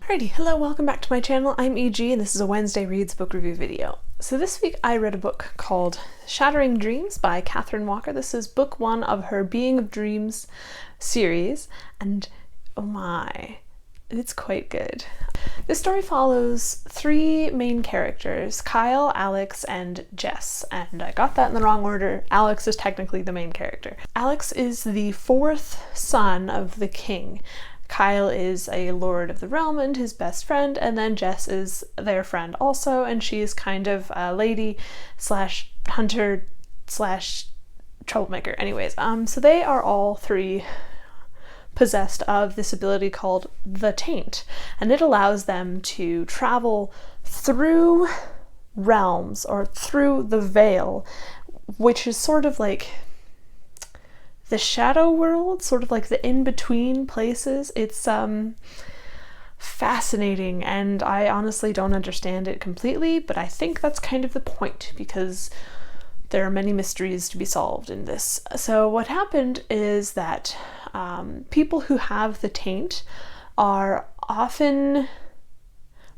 Alrighty, hello, welcome back to my channel. I'm EG and this is a Wednesday Reads book review video. So this week I read a book called Shattering Dreams by Catherine Walker. This is book one of her Being of Dreams series, and oh my, it's quite good. This story follows three main characters, Kyle, Alex, and Jess. And I got that in the wrong order. Alex is technically the main character. Alex is the fourth son of the king. Kyle is a lord of the realm and his best friend, and then Jess is their friend also, and she is kind of a lady slash hunter slash troublemaker. Anyways, so they are all three possessed of this ability called the Taint, and it allows them to travel through realms or through the veil, which is sort of like the shadow world, sort of like the in-between places. It's fascinating, and I honestly don't understand it completely, but I think that's kind of the point because there are many mysteries to be solved in this. So what happened is that people who have the Taint are often,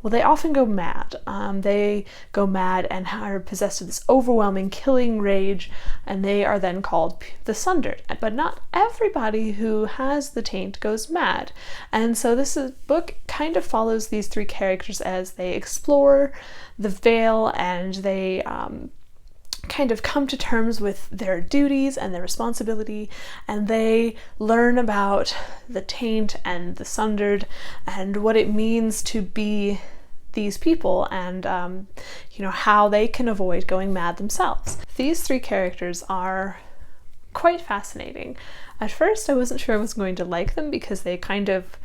well, they often go mad. They go mad and are possessed of this overwhelming killing rage, and they are then called the Sundered. But not everybody who has the Taint goes mad. And so book kind of follows these three characters as they explore the veil, and they kind of come to terms with their duties and their responsibility, and they learn about the Taint and the Sundered and what it means to be these people, and how they can avoid going mad themselves. These three characters are quite fascinating. At first I wasn't sure I was going to like them because they kind of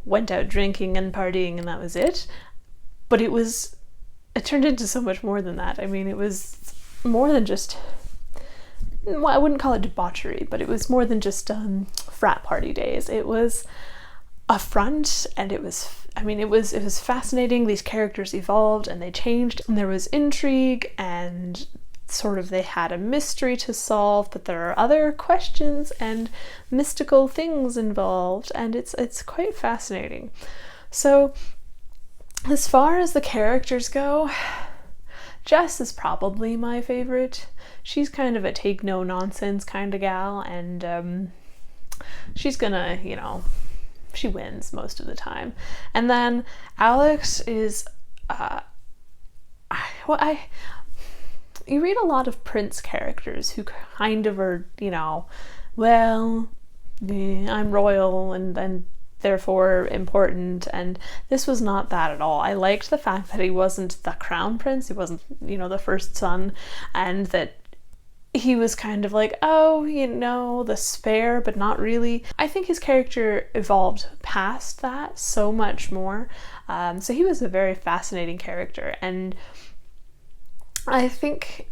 went out drinking and partying and that was it, but it turned into so much more than that. I mean, it was more than just, well, I wouldn't call it debauchery, but it was more than just frat party days. It was a front, and it was fascinating. These characters evolved and they changed, and there was intrigue, and sort of they had a mystery to solve, but there are other questions and mystical things involved, and it's quite fascinating. So as far as the characters go, Jess is probably my favorite. She's kind of a take no nonsense kind of gal, and she's gonna, she wins most of the time. And then Alex is, you read a lot of Prince characters who kind of are, well, I'm royal and therefore important, and this was not that at all. I liked the fact that he wasn't the crown prince, he wasn't, the first son, and that he was kind of like, oh, the spare, but not really. I think his character evolved past that so much more. So he was a very fascinating character, and I think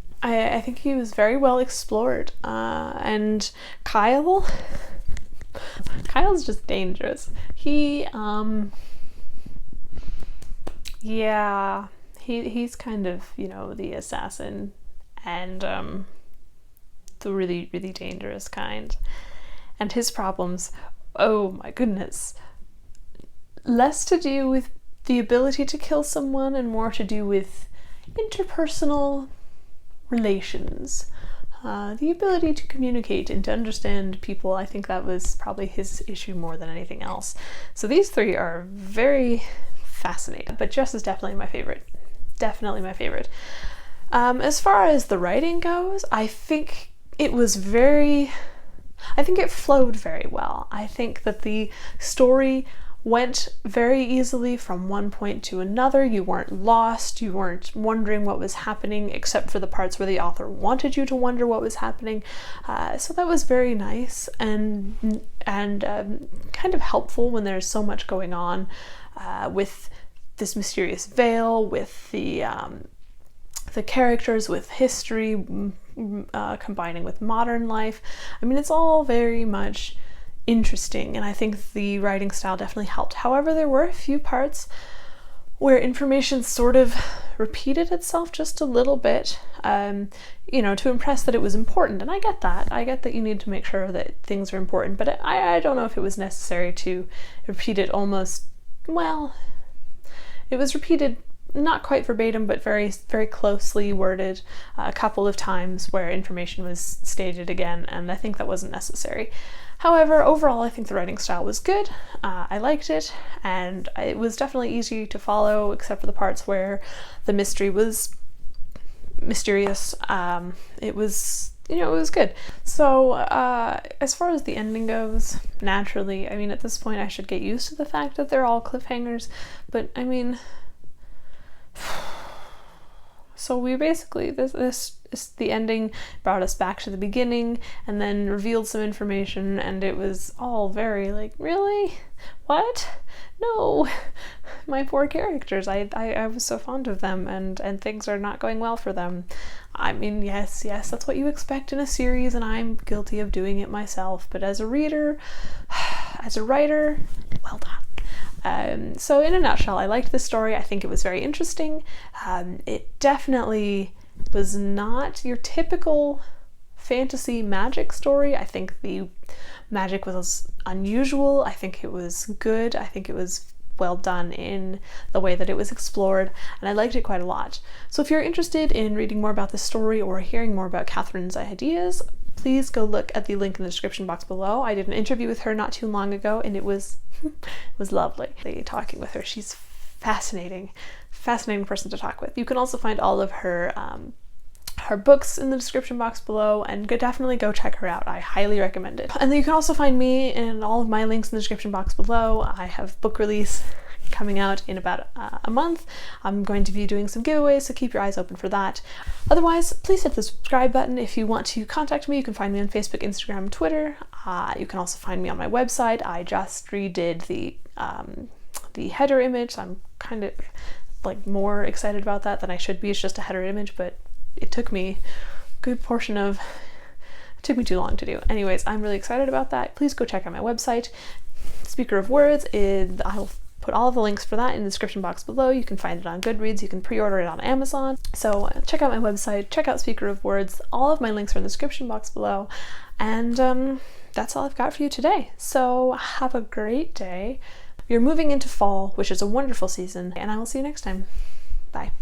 he was very well explored. And Kyle's just dangerous. He's kind of, the assassin, and the really, really dangerous kind. And his problems, oh my goodness, less to do with the ability to kill someone and more to do with interpersonal relations. The ability to communicate and to understand people. I think that was probably his issue more than anything else. So these three are very fascinating, but Jess is definitely my favorite. Definitely my favorite. As far as the writing goes, I think it flowed very well. I think that the story went very easily from one point to another. You weren't lost, you weren't wondering what was happening, except for the parts where the author wanted you to wonder what was happening. So that was very nice and kind of helpful when there's so much going on with this mysterious veil, with the characters, with history combining with modern life. I mean, it's all very much interesting, and I think the writing style definitely helped. However, there were a few parts where information sort of repeated itself just a little bit, to impress that it was important, and I get that. I get that you need to make sure that things are important, but I don't know if it was necessary to repeat it almost, well, It was repeated, not quite verbatim, but very, very closely worded a couple of times where information was stated again, and I think that wasn't necessary. However, overall, I think the writing style was good. I liked it, and it was definitely easy to follow, except for the parts where the mystery was mysterious. It was, it was good. So, as far as the ending goes, naturally, I mean, at this point I should get used to the fact that they're all cliffhangers, but I mean, so we basically, the ending brought us back to the beginning and then revealed some information, and it was all very like, really? What? No, my poor characters. I was so fond of them, and things are not going well for them. I mean, yes, that's what you expect in a series, and I'm guilty of doing it myself, but as a reader, as a writer, well done. So in a nutshell, I liked this story. I think it was very interesting. It definitely was not your typical fantasy magic story. I think the magic was unusual. I think it was good. I think it was well done in the way that it was explored, and I liked it quite a lot. So if you're interested in reading more about this story or hearing more about Catherine's ideas, please go look at the link in the description box below. I did an interview with her not too long ago, and it was lovely talking with her. She's fascinating person to talk with. You can also find all of her books in the description box below, and definitely go check her out. I highly recommend it. And then you can also find me and all of my links in the description box below. I have book release coming out in about a month. I'm going to be doing some giveaways, so keep your eyes open for that. Otherwise, please hit the subscribe button. If you want to contact me, you can find me on Facebook, Instagram, and Twitter. You can also find me on my website. I just redid the header image, so I'm kind of like more excited about that than I should be. It's just a header image, but it took me a good portion of, it took me too long to do. Anyways, I'm really excited about that. Please go check out my website. Speaker of Words, I'll put all of the links for that in the description box below. You can find it on Goodreads. You can pre-order it on Amazon. So check out my website, check out Speaker of Words. All of my links are in the description box below. And that's all I've got for you today. So have a great day. You're moving into fall, which is a wonderful season, and I will see you next time. Bye.